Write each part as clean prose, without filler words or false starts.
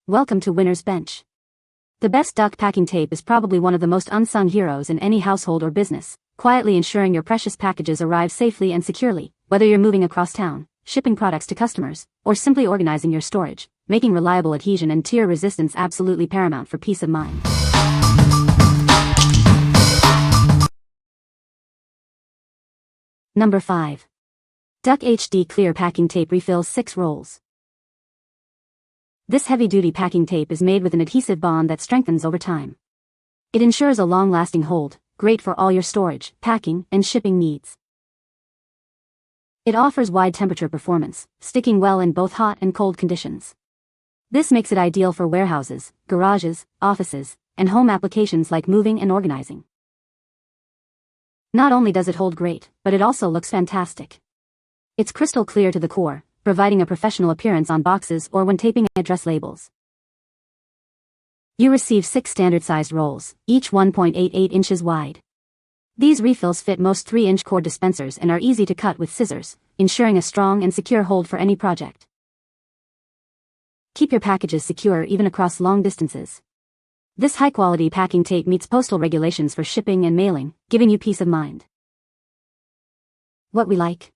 Welcome to Winner's Bench. The best duck packing tape is probably one of the most unsung heroes in any household or business, quietly ensuring your precious packages arrive safely and securely, whether you're moving across town, shipping products to customers, or simply organizing your storage, making reliable adhesion and tear resistance absolutely paramount for peace of mind. Number 5. Duck HD Clear Packing Tape Refills 6 rolls. This heavy-duty packing tape is made with an adhesive bond that strengthens over time. It ensures a long-lasting hold, great for all your storage, packing, and shipping needs. It offers wide temperature performance, sticking well in both hot and cold conditions. This makes it ideal for warehouses, garages, offices, and home applications like moving and organizing. Not only does it hold great, but it also looks fantastic. It's crystal clear to the core, providing a professional appearance on boxes or when taping address labels. You receive 6 standard-sized rolls, each 1.88 inches wide. These refills fit most 3-inch cord dispensers and are easy to cut with scissors, ensuring a strong and secure hold for any project. Keep your packages secure even across long distances. This high-quality packing tape meets postal regulations for shipping and mailing, giving you peace of mind. What we like?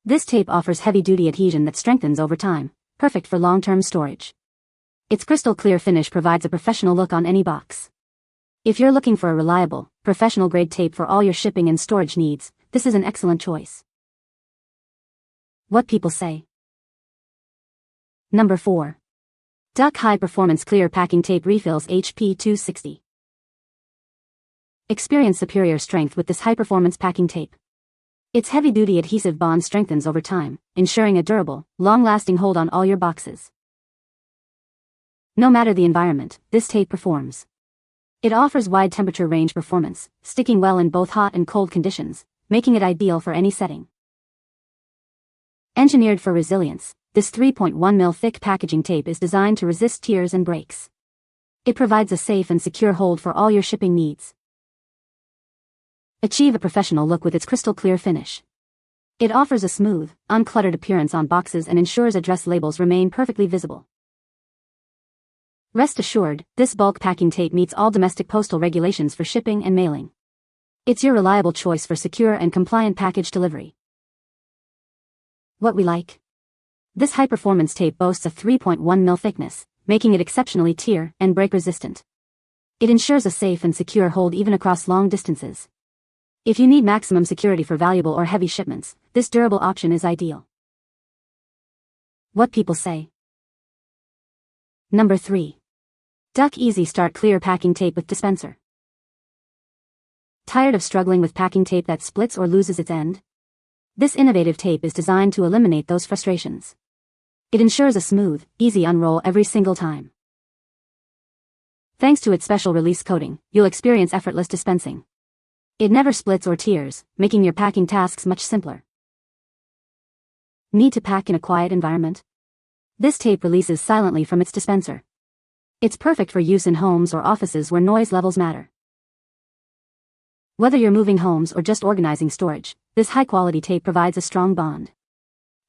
This tape offers heavy-duty adhesion that strengthens over time, perfect for long-term storage. Its crystal clear finish provides a professional look on any box. If you're looking for a reliable, professional-grade tape for all your shipping and storage needs, this is an excellent choice. What people say. Number 4. Duck High Performance Clear Packing Tape Refills HP 260. Experience superior strength with this high-performance packing tape. Its heavy-duty adhesive bond strengthens over time, ensuring a durable, long-lasting hold on all your boxes. No matter the environment, this tape performs. It offers wide temperature range performance, sticking well in both hot and cold conditions, making it ideal for any setting. Engineered for resilience, this 3.1 mm thick packaging tape is designed to resist tears and breaks. It provides a safe and secure hold for all your shipping needs. Achieve a professional look with its crystal clear finish. It offers a smooth, uncluttered appearance on boxes and ensures address labels remain perfectly visible. Rest assured, this bulk packing tape meets all domestic postal regulations for shipping and mailing. It's your reliable choice for secure and compliant package delivery. What we like? This high-performance tape boasts a 3.1 mm thickness, making it exceptionally tear and break resistant. It ensures a safe and secure hold even across long distances. If you need maximum security for valuable or heavy shipments, this durable option is ideal. What people say. Number 3. Duck Easy Start Clear Packing Tape with Dispenser. Tired of struggling with packing tape that splits or loses its end? This innovative tape is designed to eliminate those frustrations. It ensures a smooth, easy unroll every single time. Thanks to its special release coating, you'll experience effortless dispensing. It never splits or tears, making your packing tasks much simpler. Need to pack in a quiet environment? This tape releases silently from its dispenser. It's perfect for use in homes or offices where noise levels matter. Whether you're moving homes or just organizing storage, this high-quality tape provides a strong bond.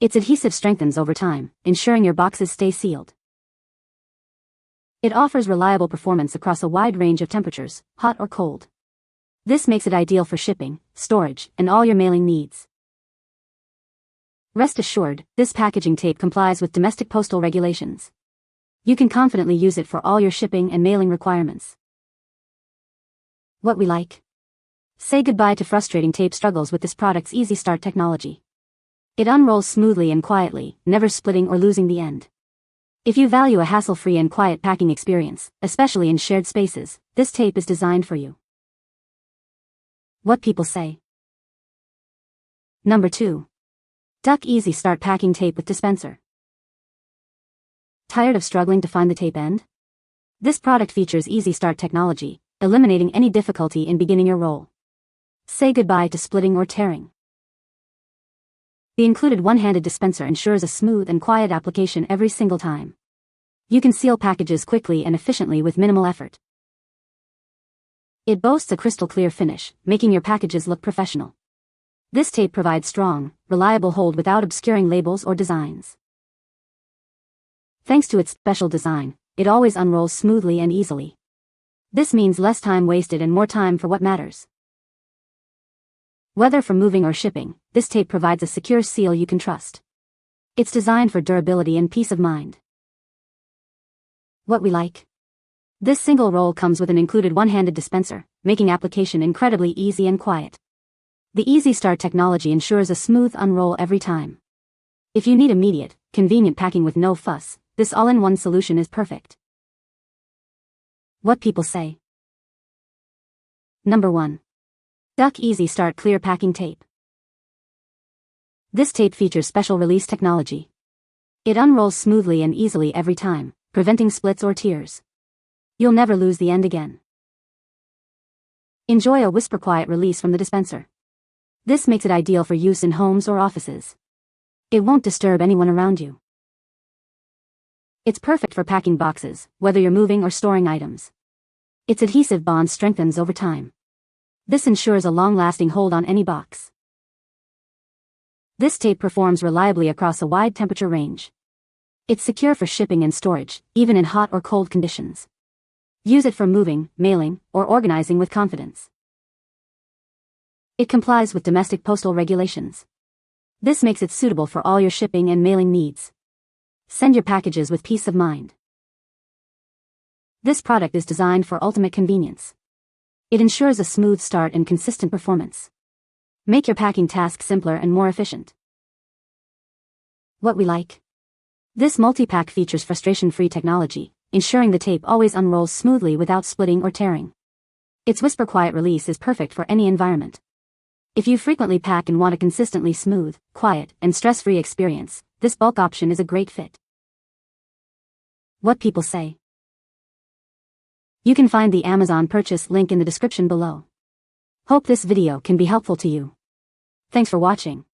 Its adhesive strengthens over time, ensuring your boxes stay sealed. It offers reliable performance across a wide range of temperatures, hot or cold. This makes it ideal for shipping, storage, and all your mailing needs. Rest assured, this packaging tape complies with domestic postal regulations. You can confidently use it for all your shipping and mailing requirements. What we like? Say goodbye to frustrating tape struggles with this product's Easy Start technology. It unrolls smoothly and quietly, never splitting or losing the end. If you value a hassle-free and quiet packing experience, especially in shared spaces, this tape is designed for you. What people say. Number 2. Duck Easy Start Packing Tape with Dispenser. Tired of struggling to find the tape end? This product features Easy Start technology, eliminating any difficulty in beginning your roll. Say goodbye to splitting or tearing. The included one-handed dispenser ensures a smooth and quiet application every single time. You can seal packages quickly and efficiently with minimal effort. It boasts a crystal clear finish, making your packages look professional. This tape provides strong, reliable hold without obscuring labels or designs. Thanks to its special design, it always unrolls smoothly and easily. This means less time wasted and more time for what matters. Whether for moving or shipping, this tape provides a secure seal you can trust. It's designed for durability and peace of mind. What we like. This single roll comes with an included one-handed dispenser, making application incredibly easy and quiet. The Easy Start technology ensures a smooth unroll every time. If you need immediate, convenient packing with no fuss, this all-in-one solution is perfect. What people say. Number 1. Duck Easy Start Clear Packing Tape. This tape features special release technology. It unrolls smoothly and easily every time, preventing splits or tears. You'll never lose the end again. Enjoy a whisper-quiet release from the dispenser. This makes it ideal for use in homes or offices. It won't disturb anyone around you. It's perfect for packing boxes, whether you're moving or storing items. Its adhesive bond strengthens over time. This ensures a long-lasting hold on any box. This tape performs reliably across a wide temperature range. It's secure for shipping and storage, even in hot or cold conditions. Use it for moving, mailing, or organizing with confidence. It complies with domestic postal regulations. This makes it suitable for all your shipping and mailing needs. Send your packages with peace of mind. This product is designed for ultimate convenience. It ensures a smooth start and consistent performance. Make your packing task simpler and more efficient. What we like. This multi-pack features frustration-free technology, ensuring the tape always unrolls smoothly without splitting or tearing. Its whisper-quiet release is perfect for any environment. If you frequently pack and want a consistently smooth, quiet, and stress-free experience, this bulk option is a great fit. What people say. You can find the Amazon purchase link in the description below. Hope this video can be helpful to you. Thanks for watching.